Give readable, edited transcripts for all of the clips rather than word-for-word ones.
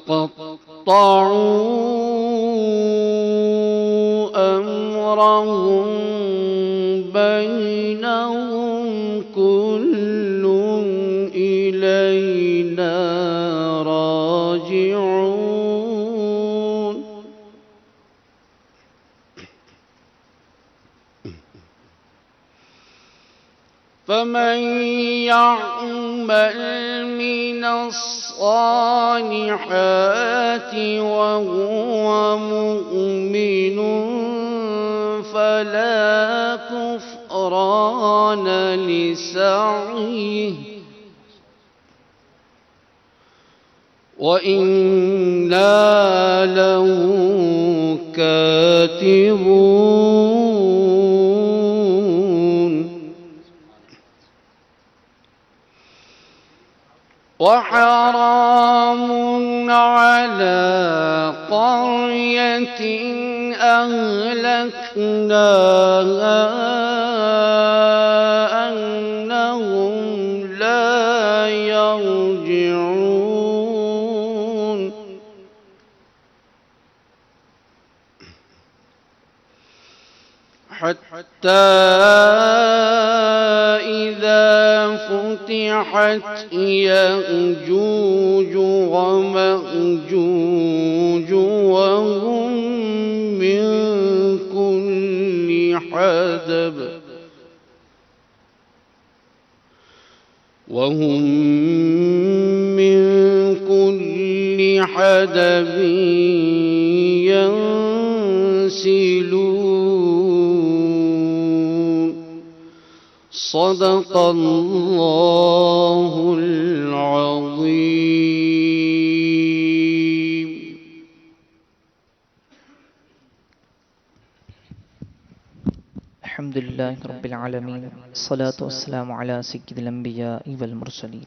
وتقطعوا أمرهم بينهم كل إلينا راجعون. فمن يعمل من الصالحات وهو مؤمن فلا كفران لسعيه وإنا له كاتبون. وحرام على قرية أهلكناها أنهم لا يرجعون. حتى إذا فتحت يأجوج ومأجوج وهم من كل حدب ينسلون. صدق الله العظيم. الحمد لله رب العالمين، الصلاة والسلام على سيد الأنبياء والمرسلين.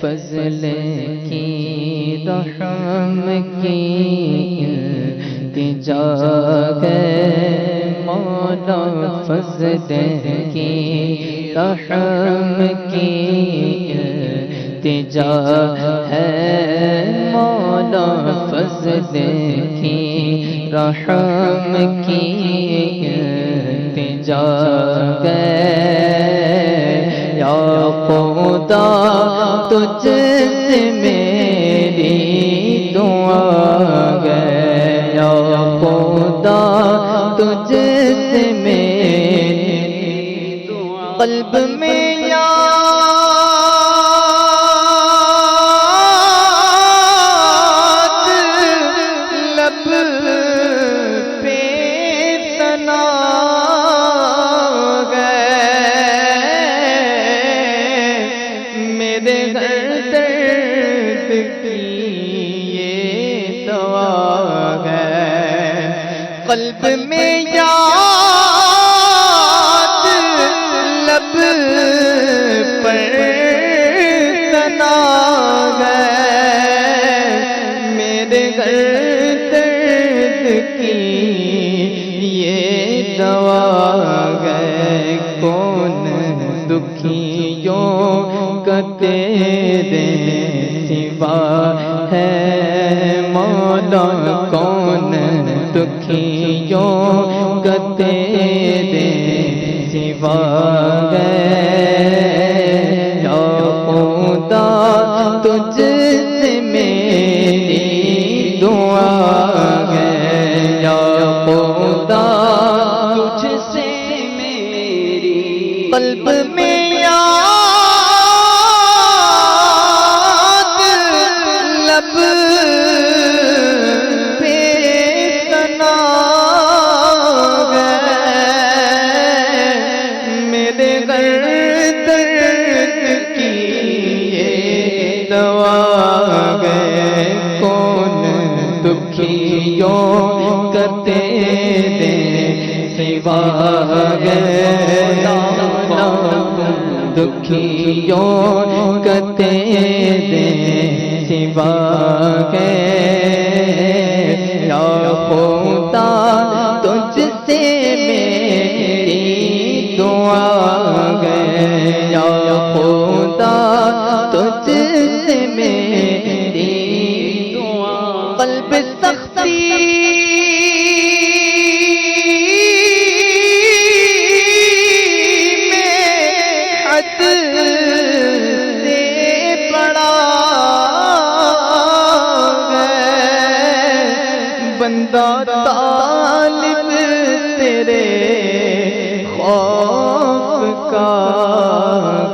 فضل کی رحم کی التجا ہے مولا، فضل کی رحم کی التجا ہے مولا، فضل کی رحم کی التجا ہے یا خدا، تجھ سے میری دعا ہے یا خدا، تجھ سے میری دعا، قلب میں یاد، لب پہ ثنا ہے، میرے درد کی یہ دوا ہے، قلب میں یاد، لب پر ثنا ہے، میرے درد کی یہ دوا ہے، کون دکھیوں کا تیرے سوا ہے مولا، کون دکھیوں کا تیرے سوا ہے یا خدا، تجھ سے میری دعا ہے یا خدا، تجھ سے میری، قلب میں یاد، لب پہ ثنا ہے، میرے درد کی یہ دوا ہے، کون دکھیوں کا تیرے سوا ہے، دکھیوں کا تیرے سوا ہے یا خدا، تجھ سے میری دعا ہے یا خدا، تجھ سے میری دعا، قلب سختی بندہ طالب تیرے خوف کا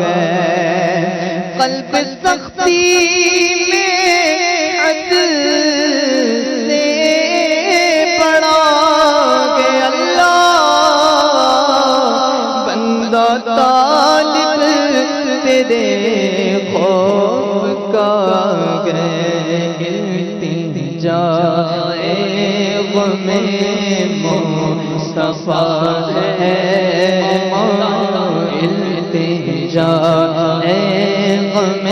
ہے، قلب سختی میں حد سے بڑا ہے اللہ، بندہ طالب تیرے خوف کا ہے، التجا غم مصطفیٰ ہے، التجا غم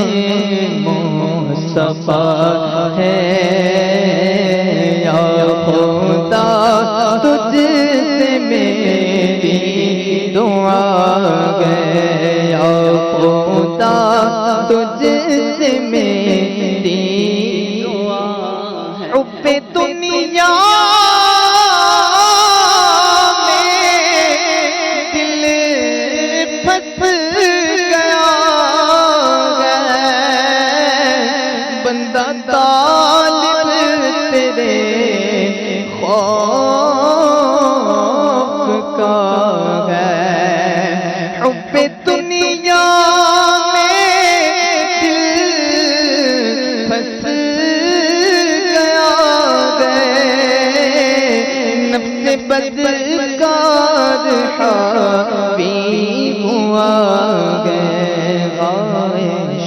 مصطفیٰ ہے یا خدا، تجھ سے میری دعا ہے یا خدا، تجھ سے میری دعا ہے، حب دنیا بندہ طالب تیرے خوف کا ہے، حب دنیا میں دل پھنس گیا ہے، نفس بدکار حاوی ہوا ہے،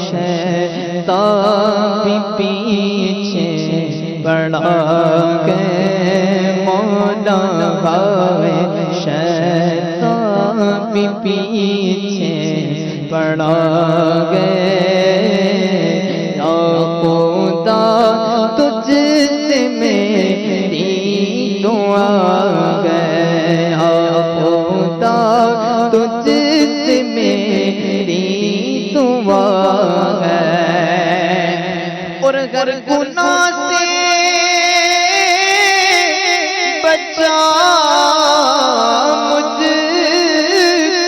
شیطان پیچھے پڑا گئے مولا، ہائے شیطان پیچھے پڑا گئے ہر گناہ سے بچا مجھ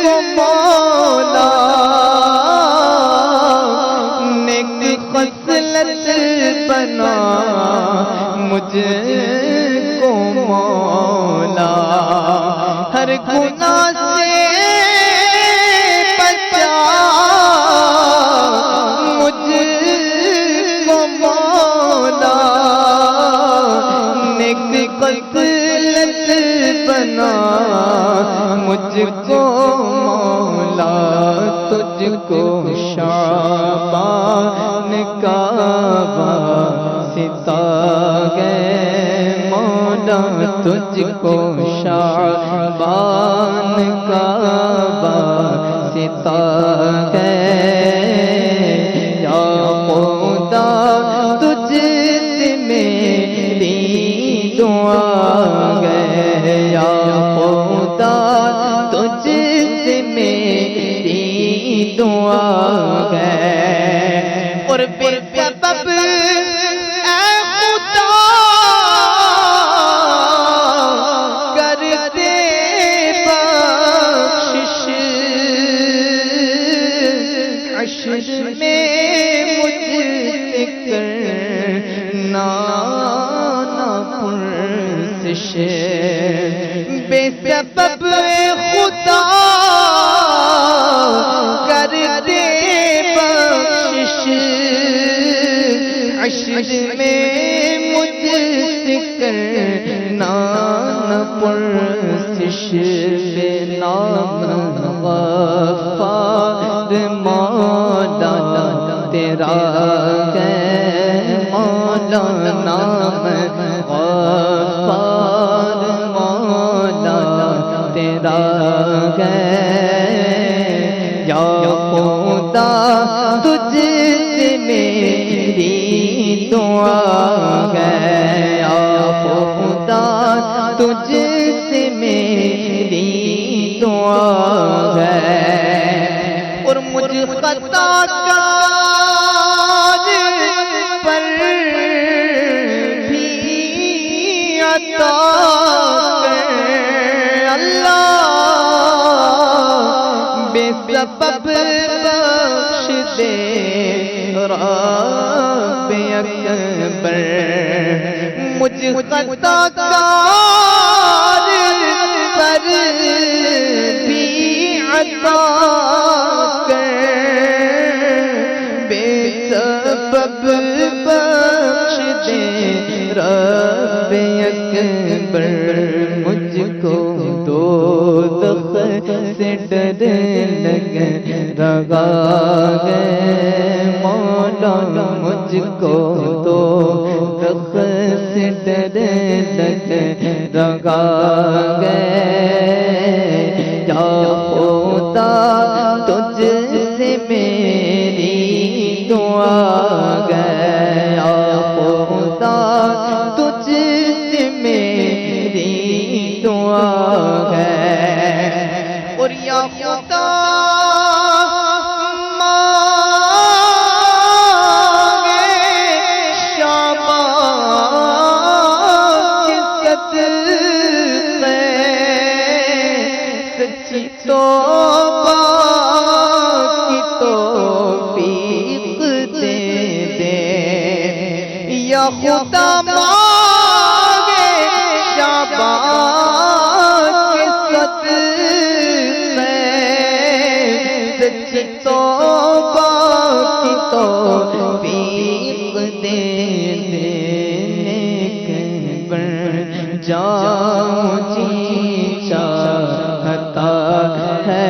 کو مولا، نیک خصلت بنا مجھ کو مولا، ہر گناہ سے بچا مجھ کو مولا، نیک خصلت بنا مجھ کو مولا، تجھ کو شعبان کا واسطہ گئے مولا، تجھ کو شعبان کا واسطہ گئے، یا خدا تجھ سے میری دعا گئے، یا خدا تجھ سے میری دعا گئے، اور بے سبب اے خدا کر دے بخشش، عشر میں مجھ سے کرنا نہ پرسش، بے سبب اے خدا کر دے بخشش، عشر میں مجھ سے کرنا نہ پرسش، بے نام غفار مولا تیرا ہے مولا، نام غفار مولا تیرا ہے، یا خدا تجھ سے میری دعا ہے، یا خدا تجھ سے میری دعا ہے، اور مجھ خطا کار پر بھی عطا کر اللہ، بے سبب بخش دے رب اکبر، مجھ خطا کار پر بھی عطا کر، بے سبب بخش دے رب اکبر، مجھ کو دوزخ سے ڈر لگ رہا ہے مولا، مجھ کو دوزخ سے ڈر لگ رہا ہے، یا خدا تجھ سے میری دعا ہے، یا خدا تجھ سے میری دعا ہے، اور یا خدا توبہ کی توفیق دے دے، یا خدا مانگے شعبان کے صدقے، سچی توبہ کی توفیق دے دے، نیک بن جاؤں جی چاہتا ہے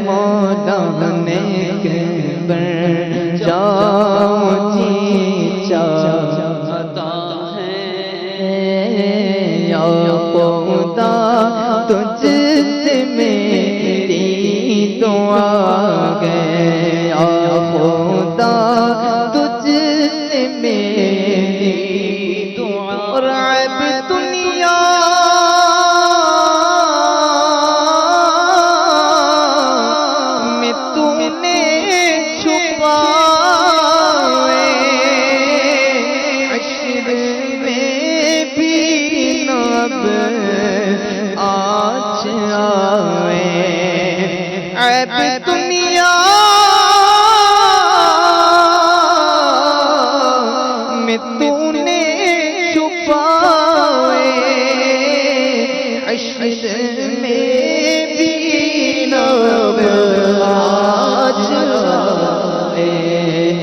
مولا، نیک بن جاؤں جی چاہتا ہے، یا خدا تجھ سے میری دعا ہے، یا خدا تجھ سے میری دعا، اور عیب دنیا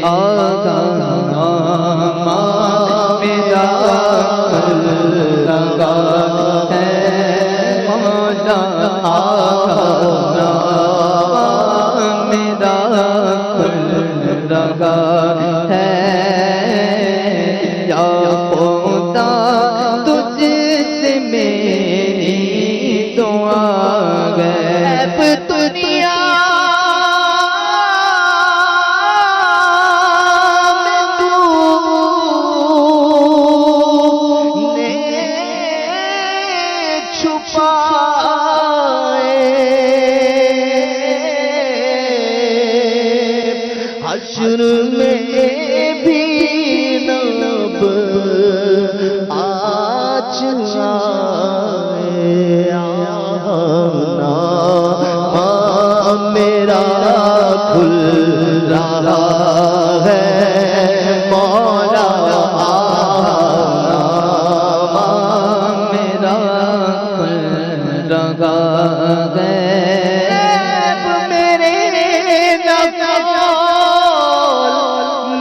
آگا میرا لگا ہے مولا آگا میرا لگا ہے یا خدا تجھ سے میری دعا غیب دنیا میں تو نے چھپائے حشر میں بھی نب آج میرا کھل رہا ہے مولا میرا کھل رہا ہے میرے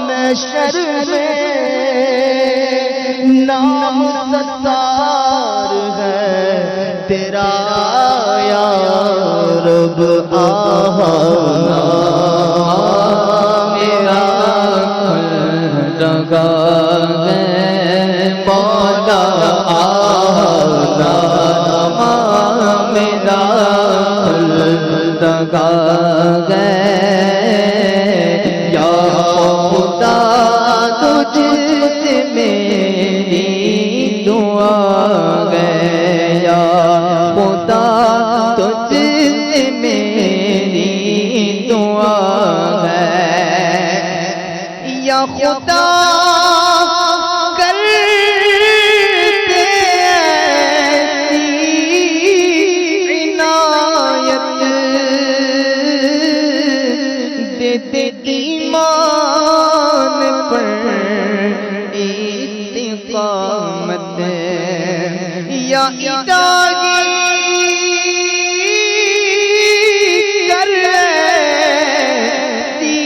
نشر میں نام ستار ہے تیرا یا رب آہانا میرا لگا ہے مولا آہانا میرا لگا ہے یا خدا تجھ سے میری دعا ہے یا خدا تجھ سے میری دعا ہے یا خدا کر دے ایسی عنایت دے دے ایمان پر استقامت یا الہی کر ایسی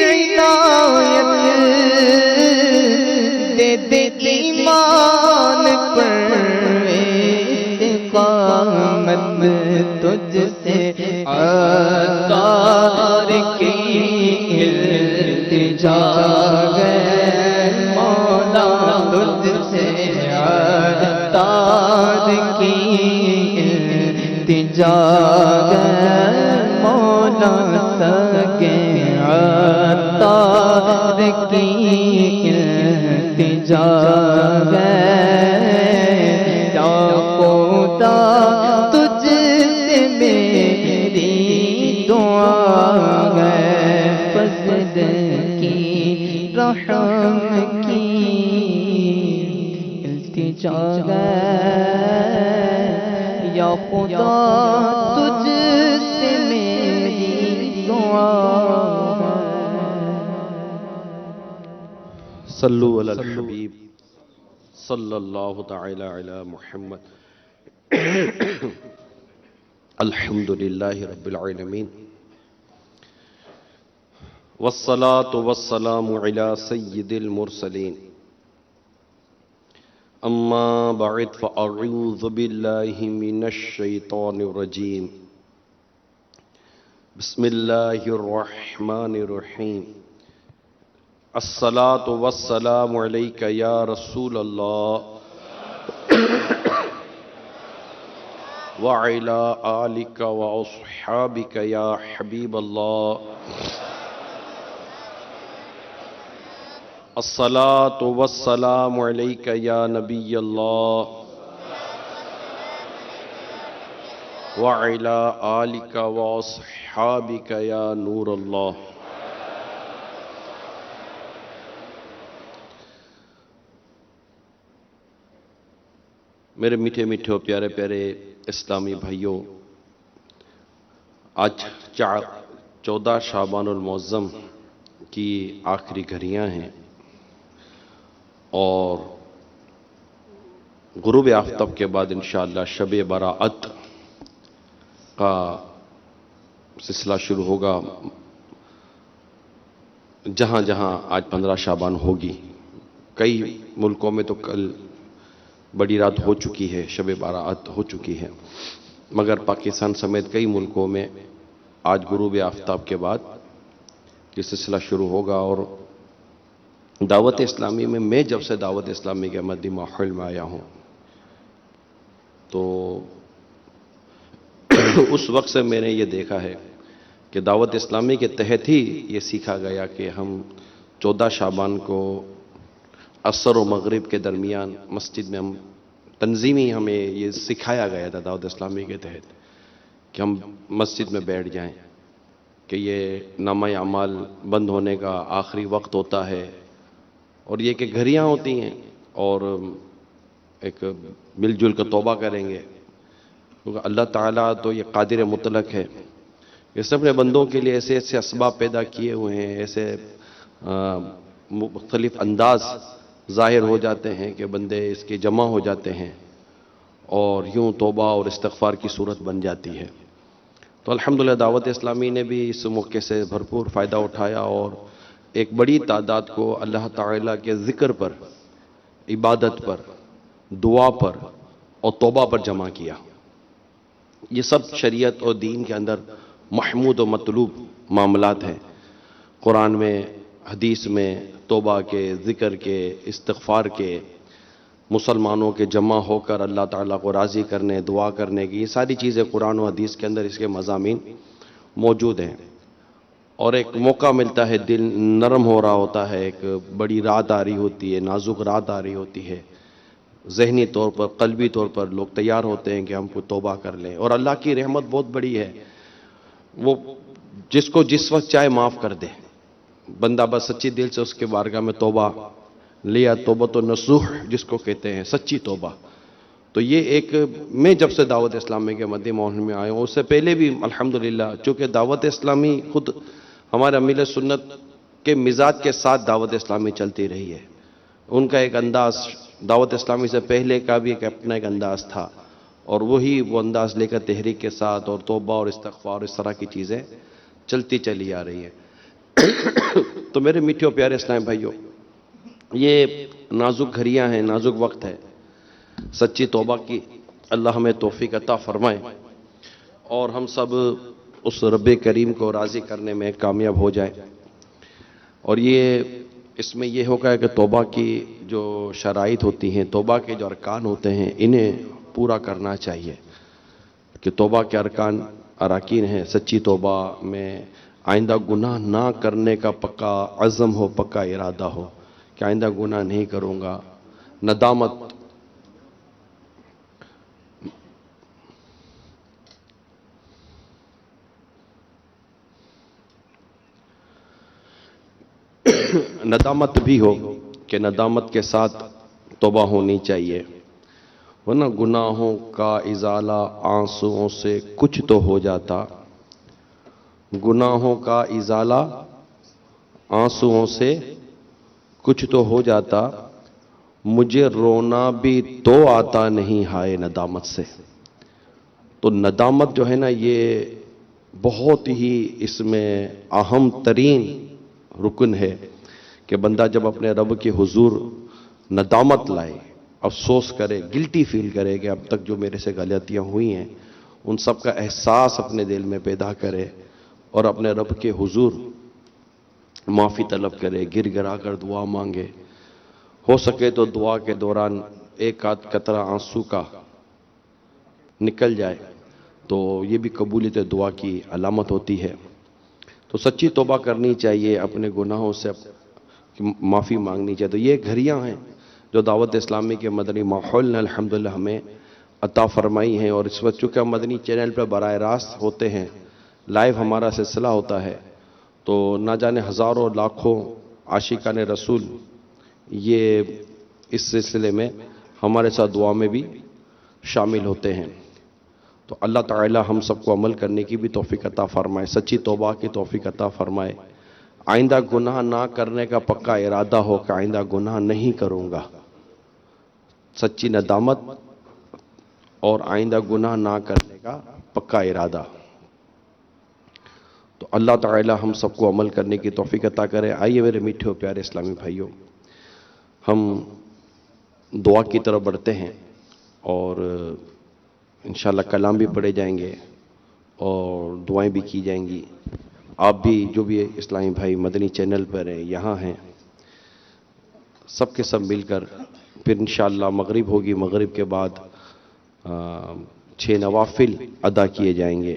عنایت دے دے ایمان پر استقامت تجھ سے عطار کی التجا ہے مولا تجھ سے عطار کی التجا ہے مولا سکے عطار کی التجا ہے یا خدا تجھ سے میری دعا ہے فضل کی رحم کی التجا ہے یا خدا تجھ سے میری دعا ہے صلو علی الحبیب صلی اللہ تعالی علی محمد الحمدللہ رب العالمین والصلاة والسلام علی سید المرسلین اما بعد فاعوذ باللہ من الشیطان الرجیم بسم اللہ الرحمن الرحیم الصلاة والسلام علیک یا رسول اللہ وعلی آلک واصحابک یا حبیب اللہ الصلاة والسلام علیک یا نبی اللہ وعلی آلک واصحابک یا نور اللہ میرے میٹھے میٹھے اور پیارے پیارے اسلامی بھائیوں، آج 14 شعبان المعظم کی آخری گھڑیاں ہیں اور غروب آفتاب کے بعد انشاءاللہ شب براءت کا سلسلہ شروع ہوگا۔ جہاں جہاں آج 15 شعبان ہوگی، کئی ملکوں میں تو کل بڑی رات ہو چکی ہے، شب بارات ہو چکی ہے، مگر پاکستان سمیت کئی ملکوں میں آج غروب آفتاب کے بعد یہ سلسلہ شروع ہوگا۔ اور دعوت اسلامی میں جب سے دعوت اسلامی کے مدنی ماحول میں آیا ہوں تو اس وقت سے میں نے یہ دیکھا ہے کہ دعوت اسلامی کے تحت ہی یہ سیکھا گیا کہ ہم 14 شعبان کو عصر و مغرب کے درمیان مسجد میں ہم تنظیمی ہمیں یہ سکھایا گیا تھا دعوت اسلامی کے تحت کہ ہم مسجد میں بیٹھ جائیں، کہ یہ نامہ اعمال بند ہونے کا آخری وقت ہوتا ہے، اور یہ کہ گھڑیاں ہوتی ہیں اور ایک مل جل کر توبہ کریں گے، کیونکہ اللہ تعالیٰ تو یہ قادر مطلق ہے، اس نے اپنے بندوں کے لیے ایسے ایسے اسباب پیدا کیے ہوئے ہیں، ایسے مختلف انداز ظاہر ہو جاتے ہیں کہ بندے اس کے جمع ہو جاتے ہیں اور یوں توبہ اور استغفار کی صورت بن جاتی ہے۔ تو الحمدللہ دعوت اسلامی نے بھی اس موقع سے بھرپور فائدہ اٹھایا اور ایک بڑی تعداد کو اللہ تعالیٰ کے ذکر پر، عبادت پر، دعا پر اور توبہ پر جمع کیا۔ یہ سب شریعت اور دین کے اندر محمود و مطلوب معاملات ہیں۔ قرآن میں، حدیث میں توبہ کے، ذکر کے، استغفار کے، مسلمانوں کے جمع ہو کر اللہ تعالیٰ کو راضی کرنے، دعا کرنے کی، یہ ساری چیزیں قرآن و حدیث کے اندر اس کے مضامین موجود ہیں۔ اور ایک موقع ملتا ہے، دل نرم ہو رہا ہوتا ہے، ایک بڑی رات آ رہی ہوتی ہے، نازک رات آ رہی ہوتی ہے، ذہنی طور پر، قلبی طور پر لوگ تیار ہوتے ہیں کہ ہم کو توبہ کر لیں، اور اللہ کی رحمت بہت بڑی ہے، وہ جس کو جس وقت چاہے معاف کر دے، بندہ بس سچی دل سے اس کے بارگاہ میں توبہ لیا، توبۃ النصوح جس کو کہتے ہیں، سچی توبہ۔ تو یہ ایک، میں جب سے دعوت اسلامی کے مدنی ماحول میں آیا ہوں، اس سے پہلے بھی الحمدللہ، چونکہ دعوت اسلامی خود ہمارے امیل سنت کے مزاج کے ساتھ دعوت اسلامی چلتی رہی ہے، ان کا ایک انداز دعوت اسلامی سے پہلے کا بھی ایک اپنا ایک انداز تھا، اور وہی وہ انداز لے کر تحریک کے ساتھ اور توبہ اور استغفار اس طرح کی چیزیں چلتی چلی آ رہی ہیں۔ تو میرے میٹھے اور پیارے اسلام بھائیوں، یہ نازک گھڑیاں ہیں، نازک وقت ہے، سچی توبہ کی اللہ ہمیں توفیق عطا فرمائے اور ہم سب اس رب کریم کو راضی کرنے میں کامیاب ہو جائیں۔ اور یہ اس میں یہ ہوگا کہ توبہ کی جو شرائط ہوتی ہیں، توبہ کے جو ارکان ہوتے ہیں، انہیں پورا کرنا چاہیے، کہ توبہ کے اراکین ہیں، سچی توبہ میں آئندہ گناہ نہ کرنے کا پکا عزم ہو، پکا ارادہ ہو کہ آئندہ گناہ نہیں کروں گا، ندامت، ندامت بھی ہو کہ ندامت کے ساتھ توبہ ہونی چاہیے، ورنہ گناہوں کا ازالہ آنسوؤں سے کچھ تو ہو جاتا، گناہوں کا ازالہ آنسوؤں سے کچھ تو ہو جاتا، مجھے رونا بھی تو آتا نہیں ہائے ندامت سے۔ تو ندامت جو ہے نا، یہ بہت ہی اس میں اہم ترین رکن ہے کہ بندہ جب اپنے رب کے حضور ندامت لائے، افسوس کرے، گلٹی فیل کرے کہ اب تک جو میرے سے غلطیاں ہوئی ہیں ان سب کا احساس اپنے دل میں پیدا کرے اور اپنے رب کے حضور معافی طلب کرے، گر گرا کر دعا مانگے، ہو سکے تو دعا کے دوران ایک آدھ قطرہ آنسو کا نکل جائے تو یہ بھی قبولیت دعا کی علامت ہوتی ہے۔ تو سچی توبہ کرنی چاہیے، اپنے گناہوں سے معافی مانگنی چاہیے۔ تو یہ گھڑیاں ہیں جو دعوت اسلامی کے مدنی ماحول نے الحمدللہ ہمیں عطا فرمائی ہیں، اور اس وقت چونکہ ہم مدنی چینل پر براہ راست ہوتے ہیں، لائیو ہمارا سلسلہ ہوتا ہے، تو نہ جانے ہزاروں لاکھوں عاشقان رسول یہ اس سلسلے میں ہمارے ساتھ دعا میں بھی شامل ہوتے ہیں۔ تو اللہ تعالی ہم سب کو عمل کرنے کی بھی توفیق عطا فرمائے، سچی توبہ کی توفیق عطا فرمائے، آئندہ گناہ نہ کرنے کا پکا ارادہ ہو کہ آئندہ گناہ نہیں کروں گا، سچی ندامت اور آئندہ گناہ نہ کرنے کا پکا ارادہ۔ تو اللہ تعالی ہم سب کو عمل کرنے کی توفیق عطا کرے۔ آئیے میرے میٹھے و پیارے اسلامی بھائیوں، ہم دعا کی طرف بڑھتے ہیں اور انشاءاللہ کلام بھی پڑھے جائیں گے اور دعائیں بھی کی جائیں گی۔ آپ بھی جو بھی اسلامی بھائی مدنی چینل پر ہیں، یہاں ہیں، سب کے سب مل کر پھر انشاءاللہ مغرب ہوگی، مغرب کے بعد 6 نوافل ادا کیے جائیں گے۔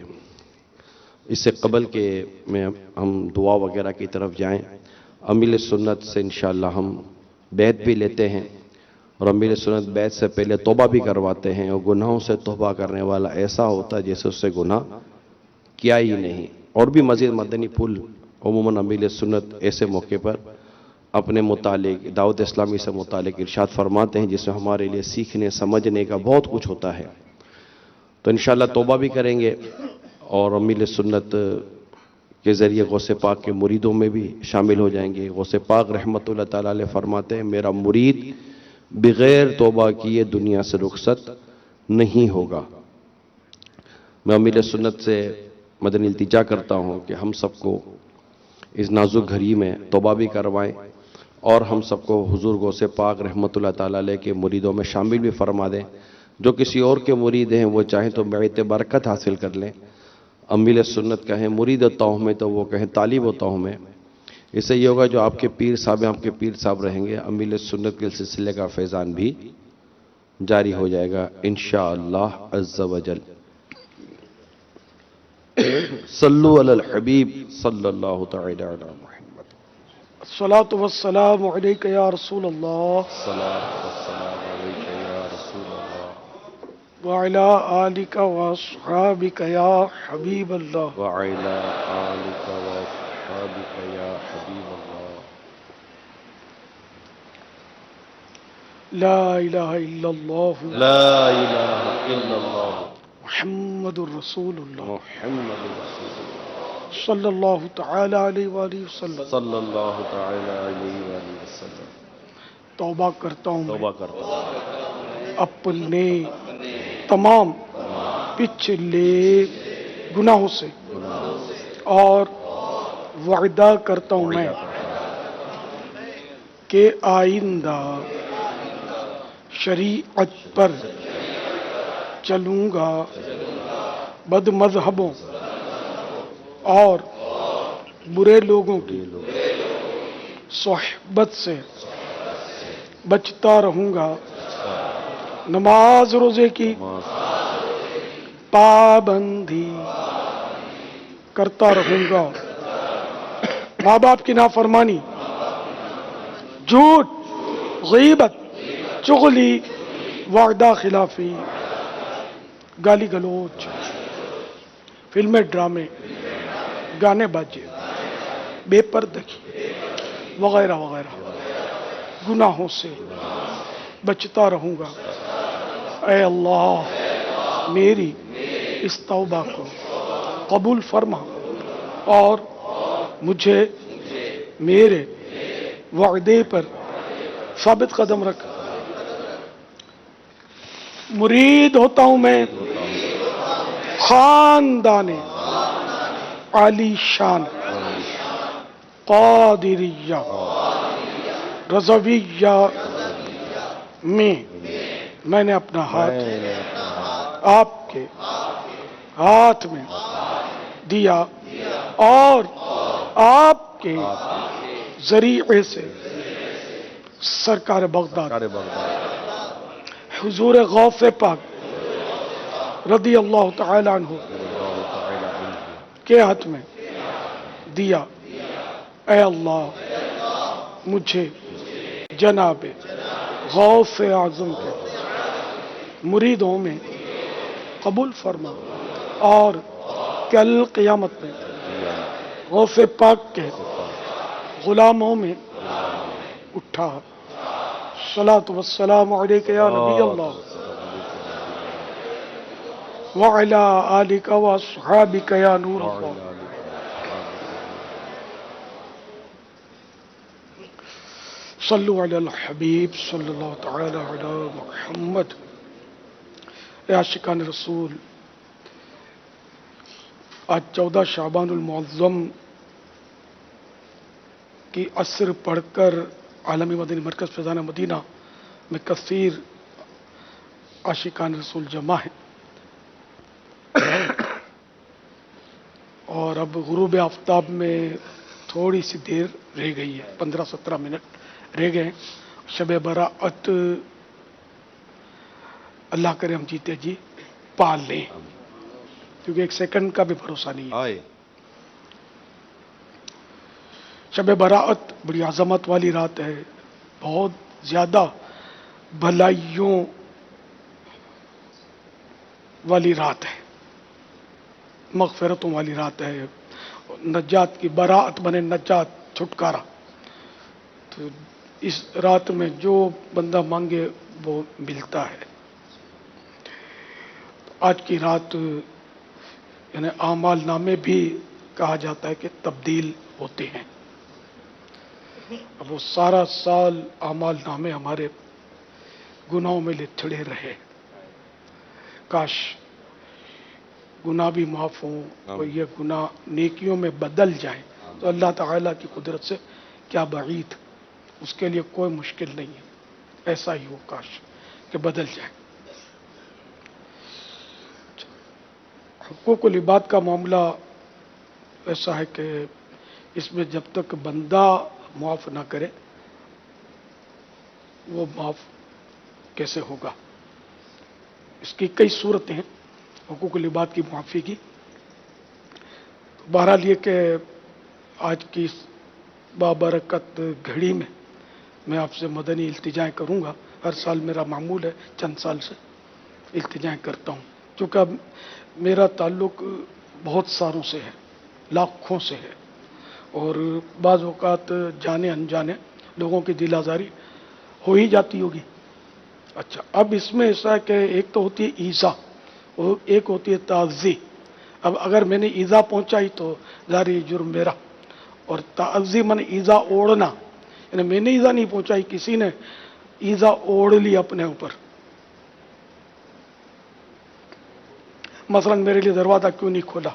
اس سے قبل کہ میں ہم دعا وغیرہ کی طرف جائیں، امیل سنت سے انشاءاللہ ہم بیعت بھی لیتے ہیں، اور امیل سنت بیعت سے پہلے توبہ بھی کرواتے ہیں، اور گناہوں سے توبہ کرنے والا ایسا ہوتا ہے جیسے اس سے گناہ کیا ہی نہیں۔ اور بھی مزید مدنی پھول عموماً امیل سنت ایسے موقع پر اپنے متعلق دعوت اسلامی سے متعلق ارشاد فرماتے ہیں، جس میں ہمارے لیے سیکھنے سمجھنے کا بہت کچھ ہوتا ہے۔ تو انشاءاللہ توبہ بھی کریں گے، اور امیل سنت کے ذریعے غوث پاک کے مریدوں میں بھی شامل ہو جائیں گے۔ غوث پاک رحمت اللہ تعالیٰ علیہ فرماتے ہیں، میرا مرید بغیر توبہ کیے دنیا سے رخصت نہیں ہوگا۔ میں امیل سنت سے مدنی التجا کرتا ہوں کہ ہم سب کو اس نازک گھڑی میں توبہ بھی کروائیں، اور ہم سب کو حضور غوث پاک رحمت اللہ تعالیٰ علیہ کے مریدوں میں شامل بھی فرما دیں۔ جو کسی اور کے مرید ہیں وہ چاہیں تو بیعت برکت حاصل کر لیں۔ امیل سنت کہیں مرید ہوتا ہوں میں، تو وہ کہیں طالب ہوتا ہوں میں۔ اس سے یہ ہوگا جو آپ کے پیر صاحب ہیں، آپ کے پیر صاحب رہیں گے، امیل سنت کے سلسلے کا فیضان بھی جاری ہو جائے گا انشاءاللہ عز و جل۔ صلو علی الحبیب صلی اللہ تعالی علی محمد۔ الصلاۃ والسلام علیک یا رسول اللہ صلاۃ والسلام علیک یا رسول اللہ وعلی آلک واصحابک یا حبیب اللہ۔ وعلی آلک واصحابک یا حبیب اللہ۔ لا الہ الا اللہ لا الہ الا اللہ محمد الرسول اللہ محمد رسول اللہ صلی اللہ تعالی علیہ وآلہ وسلم۔ صلی اللہ تعالی علیہ وآلہ وسلم۔ توبہ کرتا ہوں میں توبہ کرتا ہوں اپنے تمام پچھلے گناہوں سے، اور وعدہ کرتا ہوں میں کہ آئندہ شریعت پر چلوں گا، بد مذہبوں اور برے لوگوں کی صحبت سے بچتا رہوں گا، نماز روزے کی پابندی کرتا رہوں گا، ماں باپ کی نافرمانی، جھوٹ، غیبت، چغلی، وعدہ خلافی، گالی گلوچ، فلمیں، ڈرامے، گانے باجے، بے پردگی وغیرہ وغیرہ گناہوں سے بچتا رہوں گا۔ اے اللہ میری اس توبہ کو قبول فرما، اور مجھے میرے وعدے پر ثابت قدم رکھ۔ مرید ہوتا ہوں میں خاندان عالی شان قادریہ رضویہ میں نے اپنا ہاتھ آپ کے ہاتھ میں دیا، اور آپ کے ذریعے سے سرکار بغداد حضور غوث پاک رضی اللہ تعالی عنہ کے ہاتھ میں دیا۔ اے اللہ مجھے جناب غوث اعظم کے مریدوں میں قبول فرما، اور کل قیامت میں غوث پاک کے غلاموں میں اٹھا۔ الصلاۃ والسلام علیک یا نبی اللہ وعلی آلک واصحابک یا نور اللہ۔ صلو علی الحبیب صلی اللہ تعالی علی محمد۔ اے عاشقان رسول، آج 14 شعبان المعظم کی عصر پڑھ کر عالمی مدنی مرکز فیضان مدینہ میں کثیر عاشقان رسول جمع ہیں، اور اب غروب آفتاب میں تھوڑی سی دیر رہ گئی ہے، 15-17 منٹ رہ گئے ہیں۔ شب برأت اللہ کرے ہم جیتے جی پال لیں، کیونکہ ایک سیکنڈ کا بھی بھروسہ نہیں ہے۔ آئے شب برأت بڑی عظمت والی رات ہے، بہت زیادہ بھلائیوں والی رات ہے، مغفرتوں والی رات ہے، نجات کی برأت بنے نجات، چھٹکارا۔ تو اس رات میں جو بندہ مانگے وہ ملتا ہے۔ آج کی رات یعنی اعمال نامے بھی کہا جاتا ہے کہ تبدیل ہوتے ہیں۔ اب وہ سارا سال اعمال نامے ہمارے گناہوں میں لتھڑے رہے، کاش گناہ بھی معاف ہوں اور یہ گناہ نیکیوں میں بدل جائیں، تو اللہ تعالیٰ کی قدرت سے کیا بعید، اس کے لیے کوئی مشکل نہیں ہے، ایسا ہی ہو کاش کہ بدل جائے۔ حقوق العباد کا معاملہ ایسا ہے کہ اس میں جب تک بندہ معاف نہ کرے وہ معاف کیسے ہوگا؟ اس کی کئی صورتیں ہیں حقوق العباد کی معافی کی۔ بہرحال یہ کہ آج کی اس بابرکت گھڑی میں میں آپ سے مدنی التجائیں کروں گا، ہر سال میرا معمول ہے، چند سال سے التجائیں کرتا ہوں، چونکہ اب میرا تعلق بہت ساروں سے ہے، لاکھوں سے ہے، اور بعض اوقات جانے انجانے لوگوں کی دل آزاری ہو ہی جاتی ہوگی۔ اچھا، اب اس میں ایسا ہے کہ ایک تو ہوتی ہے ایذا اور ایک ہوتی ہے تعزی۔ اب اگر میں نے ایذا پہنچائی تو ظاہر یہ جرم میرا، اور تعزی من ایذا اوڑھنا، یعنی میں نے ایذا نہیں پہنچائی، کسی نے ایذا اوڑھ لی اپنے اوپر۔ مثلا میرے لیے دروازہ کیوں نہیں کھولا،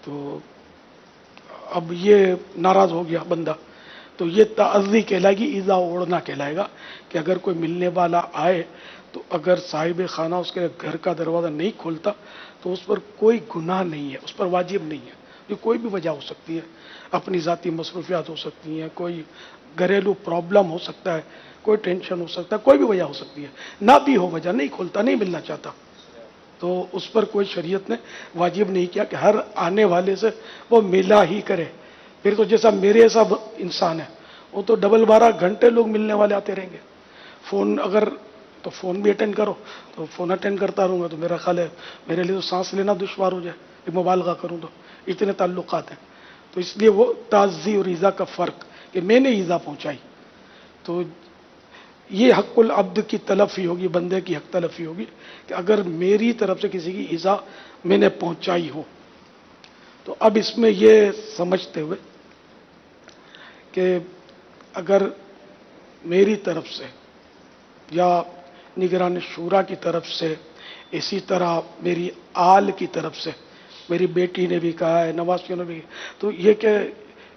تو اب یہ ناراض ہو گیا بندہ، تو یہ تعزی کہلائے گی، ایذا اوڑھنا کہلائے گا کہ اگر کوئی ملنے والا آئے تو اگر صاحب خانہ اس کے گھر کا دروازہ نہیں کھولتا تو اس پر کوئی گناہ نہیں ہے، اس پر واجب نہیں ہے۔ یہ کوئی بھی وجہ ہو سکتی ہے، اپنی ذاتی مصروفیات ہو سکتی ہیں، کوئی گھریلو پرابلم ہو سکتا ہے، کوئی ٹینشن ہو سکتا ہے، کوئی بھی وجہ ہو سکتی ہے، نہ بھی ہو وجہ، نہیں کھولتا، نہیں ملنا چاہتا، تو اس پر کوئی شریعت نے واجب نہیں کیا کہ ہر آنے والے سے وہ ملا ہی کرے۔ پھر تو جیسا میرے ایسا انسان ہے وہ تو 12 گھنٹے لوگ ملنے والے آتے رہیں گے، فون اگر تو فون بھی اٹینڈ کرو، تو فون اٹینڈ کرتا رہوں گا تو میرا خیال ہے میرے لیے تو سانس لینا دشوار ہو جائے، ایک مبالغہ کروں تو، اتنے تعلقات ہیں۔ تو اس لیے وہ تعزی اور ایذا کا فرق کہ میں نے ایذا پہنچائی، تو یہ حق العبد کی تلفی ہوگی، بندے کی حق تلفی ہوگی کہ اگر میری طرف سے کسی کی ایذا میں نے پہنچائی ہو۔ تو اب اس میں یہ سمجھتے ہوئے کہ اگر میری طرف سے یا نگران شورا کی طرف سے، اسی طرح میری آل کی طرف سے، میری بیٹی نے بھی کہا ہے، نواسیوں نے بھی، تو یہ کہ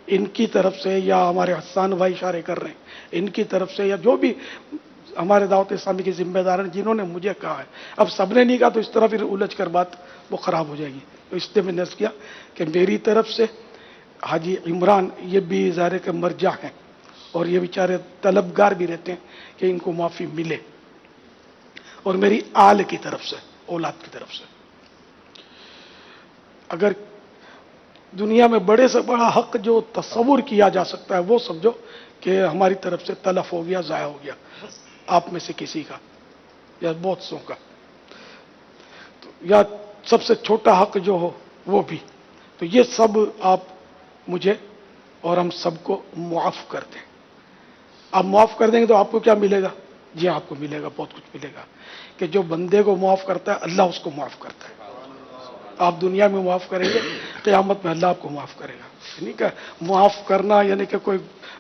ان کی طرف سے یا ہمارے حسان بھائی اشارے کر رہے ہیں، ان کی طرف سے یا جو بھی ہمارے دعوت اسلامی کے ذمہ دار ہیں جنہوں نے مجھے کہا ہے، اب سب نے نہیں کہا تو اس طرح پھر الجھ کر بات وہ خراب ہو جائے گی، تو اس لیے میں نے عرض کیا کہ میری طرف سے حاجی عمران یہ بھی ظاہر کے مرجع ہیں اور یہ بیچارے طلبگار بھی رہتے ہیں کہ ان کو معافی ملے، اور میری آل کی طرف سے، اولاد کی طرف سے، اگر دنیا میں بڑے سے بڑا حق جو تصور کیا جا سکتا ہے وہ سمجھو کہ ہماری طرف سے تلف ہو گیا، ضائع ہو گیا، آپ میں سے کسی کا یا بہت سو کا، یا سب سے چھوٹا حق جو ہو وہ بھی، تو یہ سب آپ مجھے اور ہم سب کو معاف کر دیں۔ آپ معاف کر دیں گے تو آپ کو کیا ملے گا؟ جی آپ کو ملے گا، بہت کچھ ملے گا، کہ جو بندے کو معاف کرتا ہے اللہ اس کو معاف کرتا ہے۔ آپ دنیا میں معاف کریں گے، قیامت میں اللہ آپ کو معاف کرے گا۔ یعنی کہ معاف کرنا یعنی کہ کوئی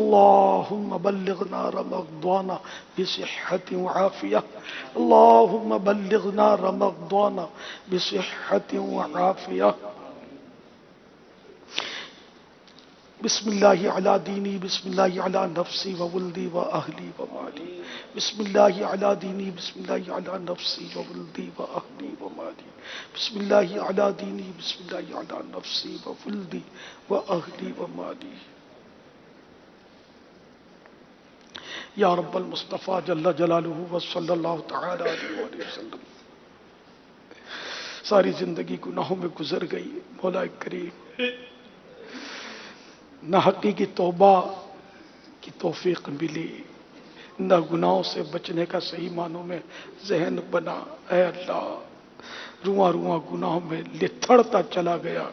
اللهم بلغنا رمضان بصحة وعافية اللهم بلغنا رمضان بصحة وعافية بسم الله على ديني بسم الله على نفسي وولدي وأهلي ومالي بسم الله على ديني بسم الله على نفسي وولدي وأهلي ومالي بسم الله على ديني بسم الله على نفسي وولدي وأهلي ومالي یا رب المصطفیٰ جل جلالہ وصلی اللہ تعالی علیہ وآلہ وسلم. ساری زندگی گناہوں میں گزر گئی. مولا کریم نہ حقیقی توبہ کی توفیق ملی، نہ گناہوں سے بچنے کا صحیح معنوں میں ذہن بنا. اے اللہ رواں رواں گناہوں میں لتھڑتا چلا گیا.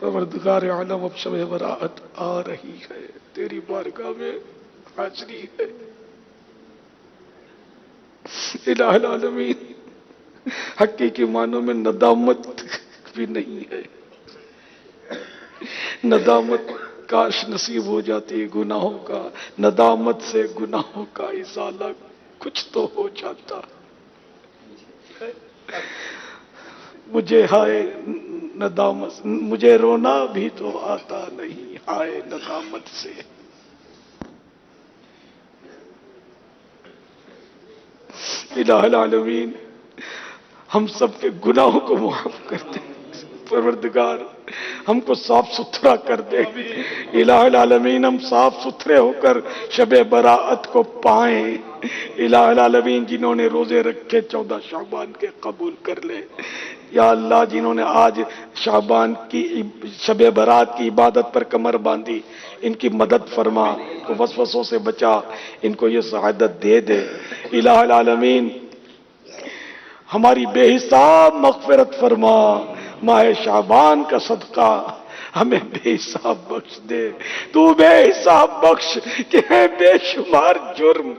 پروردگار عالم اب شب براءت آ رہی ہے، تیری بارگاہ میں حاضری ہے. الہ العالمین حقیقی معنوں میں ندامت بھی نہیں ہے. ندامت کاش نصیب ہو جاتی گناہوں کا، ندامت سے گناہوں کا ازالہ کچھ تو ہو جاتا. مجھے ہائے ندامت، مجھے رونا بھی تو آتا نہیں ہائے ندامت سے. الہ العالمین ہم سب کے گناہوں کو معاف کر دے. پروردگار ہم کو صاف ستھرا کر دے. الہ العالمین ہم صاف ستھرے ہو کر شب براءت کو پائیں. الہ العالمین جنہوں نے روزے رکھے 14 شعبان کے قبول کر لے. یا اللہ جنہوں نے آج شعبان کی شب برات کی عبادت پر کمر باندھی ان کی مدد فرما، ان کو وسوسوں سے بچا، ان کو یہ سعادت دے دے. الہ العالمین ہماری بے حساب مغفرت فرما. ماہ شعبان کا صدقہ ہمیں بے حساب بخش دے. تو بے حساب بخش کہ ہے بے شمار جرم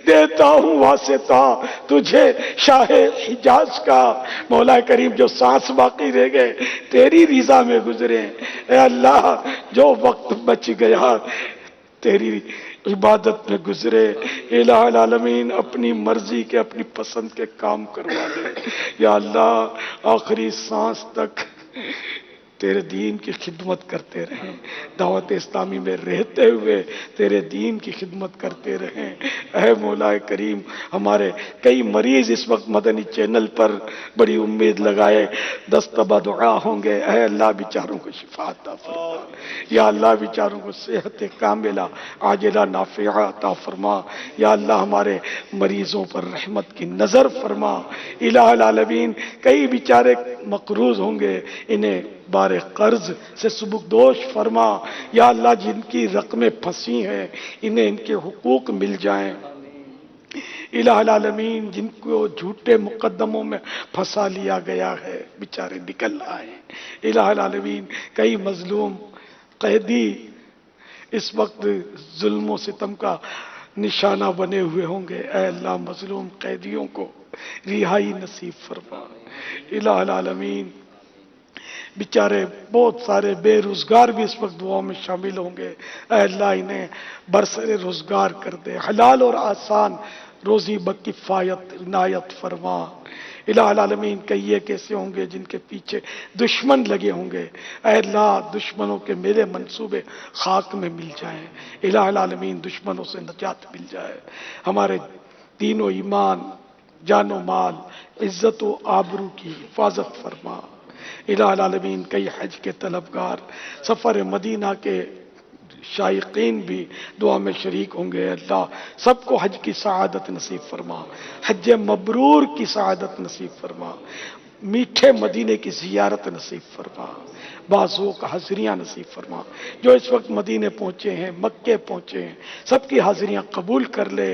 دیتا ہوں واسطہ تجھے شاہ حجاز کا. مولا کریم جو سانس باقی رہ گئے تیری رضا میں گزرے. اے اللہ جو وقت بچ گیا تیری عبادت میں گزرے. الہ العالمین اپنی مرضی کے اپنی پسند کے کام کروا دے. یا اللہ آخری سانس تک تیرے دین کی خدمت کرتے رہیں، دعوت اسلامی میں رہتے ہوئے تیرے دین کی خدمت کرتے رہیں. اے مولا کریم ہمارے کئی مریض اس وقت مدنی چینل پر بڑی امید لگائے دستبہ دعا ہوں گے. اے اللہ بیچاروں کو شفا عطا فرما. یا اللہ بیچاروں کو صحت کاملہ عاجلہ نافعہ عطا فرما. یا اللہ ہمارے مریضوں پر رحمت کی نظر فرما. الہ العالمین کئی بیچارے مقروض ہوں گے، انہیں بار قرض سے سبکدوش فرما. یا اللہ جن کی رقمیں پھنسی ہیں انہیں ان کے حقوق مل جائیں. الہ العالمین جن کو جھوٹے مقدموں میں پھنسا لیا گیا ہے بیچارے نکل آئے. الہ العالمین کئی مظلوم قیدی اس وقت ظلم و ستم کا نشانہ بنے ہوئے ہوں گے. اے اللہ مظلوم قیدیوں کو رہائی نصیب فرما. الہ العالمین بیچارے بہت سارے بے روزگار بھی اس وقت دعاؤں میں شامل ہوں گے. اے اللہ انہیں برسر روزگار کر دے، حلال اور آسان روزی بکفایت عنایت فرما. الہ العالمین کئی ایک ایسے ہوں گے جن کے پیچھے دشمن لگے ہوں گے. اے اللہ دشمنوں کے میرے منصوبے خاک میں مل جائیں. الہ العالمین دشمنوں سے نجات مل جائے. ہمارے دین و ایمان، جان و مال، عزت و آبرو کی حفاظت فرما. الہ العالمین کئی حج کے طلبگار، سفر مدینہ کے شائقین بھی دعا میں شریک ہوں گے. اللہ سب کو حج کی سعادت نصیب فرما، حج مبرور کی سعادت نصیب فرما، میٹھے مدینے کی زیارت نصیب فرما، بازو کا حاضریاں نصیب فرما. جو اس وقت مدینے پہنچے ہیں، مکے پہنچے ہیں، سب کی حاضریاں قبول کر لے.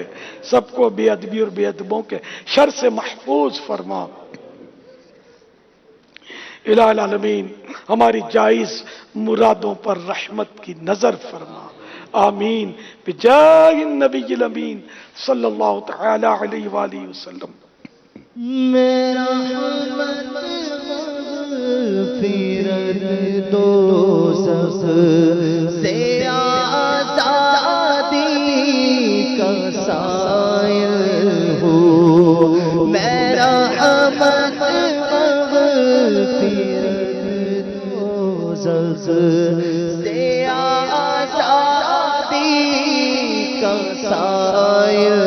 سب کو بے ادبی اور بے ادبوں کے شر سے محفوظ فرما. الہ العالمین ہماری جائز مرادوں پر رحمت کی نظر فرما. آمین بجاہ النبی الامین صلی اللہ تعالی علیہ وآلہ وسلم. میرا مغفرت دوزخ سے آزاد کا سائل ہوں میں رحمت مغفرت دوزخ سے آزادی کا سائل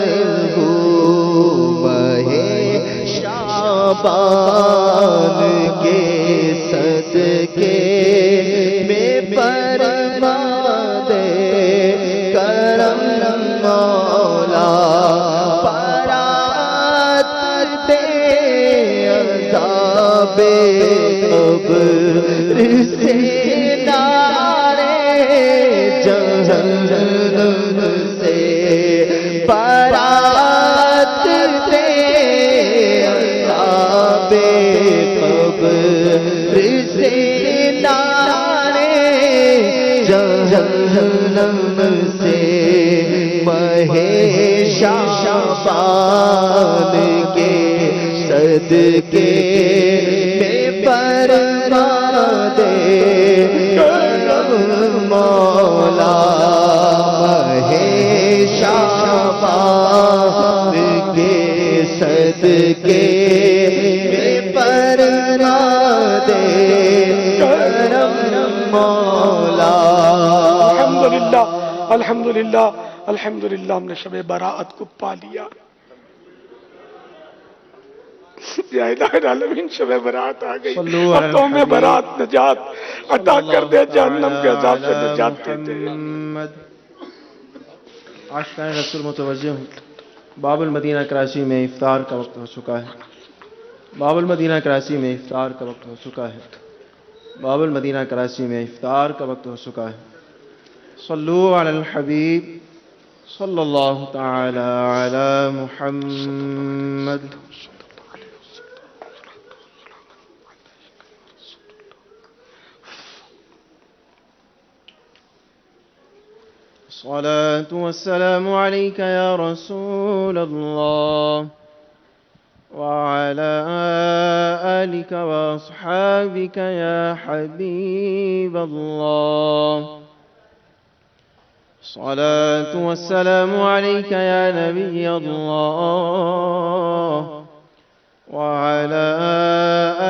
ہوں ماہ شعبان کے صدقے میں پرماد کرم مولا برات دے عذاب قبر سے نارے جہنم سے برات دے عذاب قبر سے نارے جہنم سے ماہ شعبان کے صدقے میں پرماد کرم مولا ماہ شعبان کے صدقے میں پرماد کرم مولا الحمدللہ الحمدللہ الحمدللہ ہم نے شب براءت کو پا لیا. یا الہ العالمین شب براءت آ گئی. اب تو ہمیں براءت نجات عطا کر دے, جہنم کے عذاب سے نجات دے دے. عاشقان رسول متوجہ ہوں. باب المدینہ کراچی میں افطار کا وقت ہو چکا ہے. باب المدینہ کراچی میں افطار کا وقت ہو چکا ہے. باب المدینہ کراچی میں افطار کا وقت ہو چکا ہے. صلو علی الحبیب صلی اللہ تعالی علی محمد. الصلاة والسلام عليك يا رسول الله وعلى آلك وأصحابك يا حبيب الله. الصلاة والسلام عليك يا نبي الله وعلى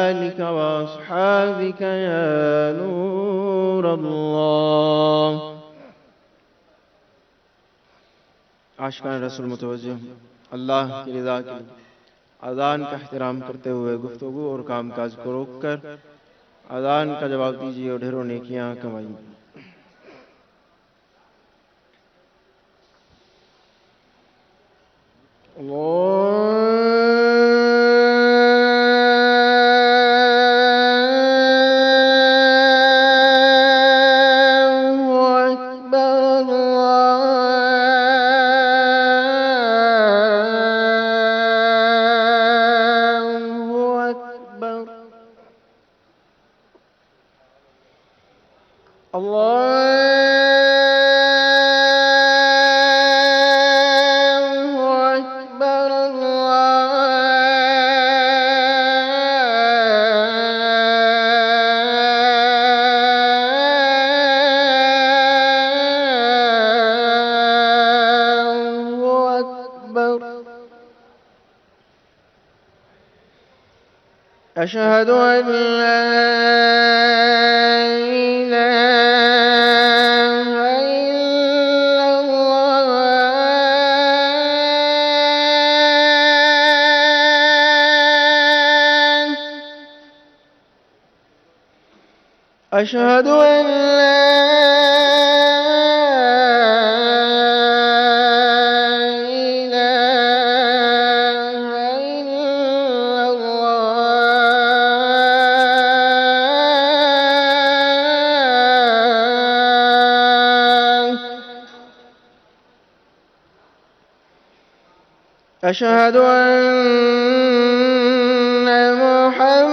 آلك وأصحابك يا نور الله. عاشقان رسول متوجہ ہوں. اللہ کی رضا کے لیے اذان کا احترام کرتے ہوئے گفتگو اور کام کاج کو روک کر اذان کا جواب دیجیے اور ڈھیروں نیکیاں کمائیے. أشهد أن لا إله إلا الله. أشهد أن لا أشهد أن محمد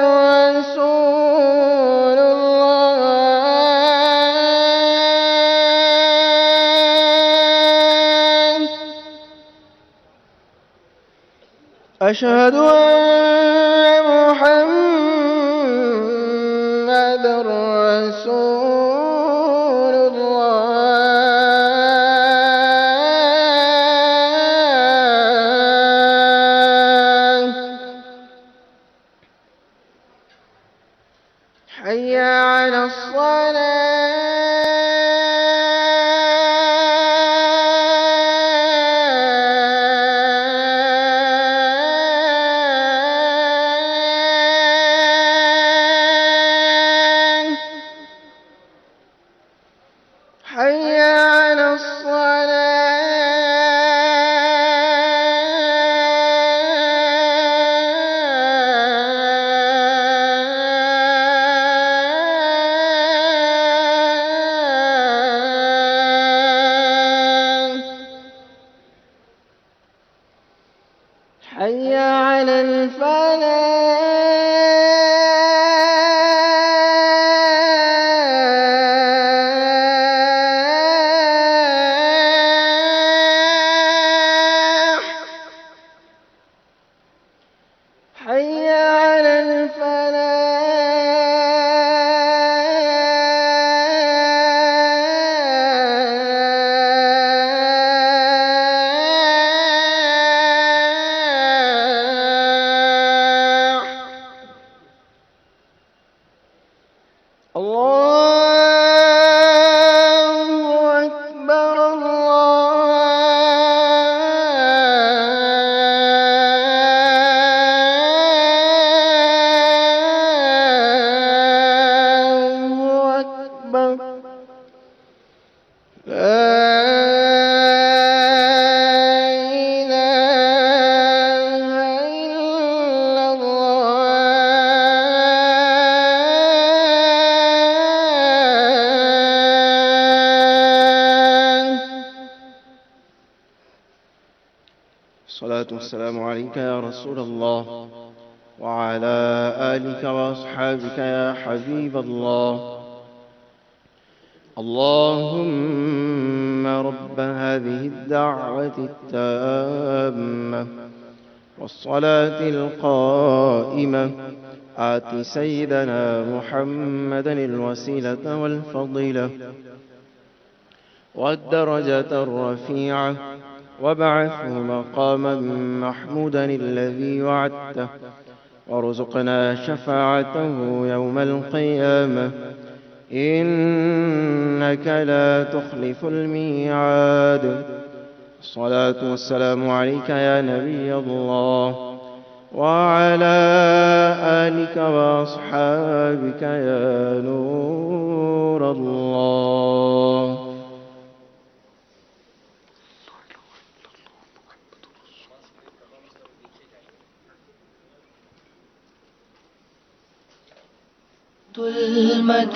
رسول الله. أشهد أن محمد رسول الله. على الصلاة حي على الصلاة حي على الفلاح حي على الفلاح الله أكبر الله أكبر لا إله إلا الله الصلاة والسلام عليك يا رسول الله وعلى آلك وأصحابك يا حبيب الله اللهم رب هذه الدعوة التامة والصلاة القائمة آت سيدنا محمدا الوسيلة والفضيلة والدرجة الرفيعة وابعثه مقاما محمودا الذي وعدته وارزقنا شفاعته يوم القيامة إنك لا تخلف الميعاد الصلاة والسلام عليك يا نبي الله وعلى آلك وأصحابك يا نور الله المدينة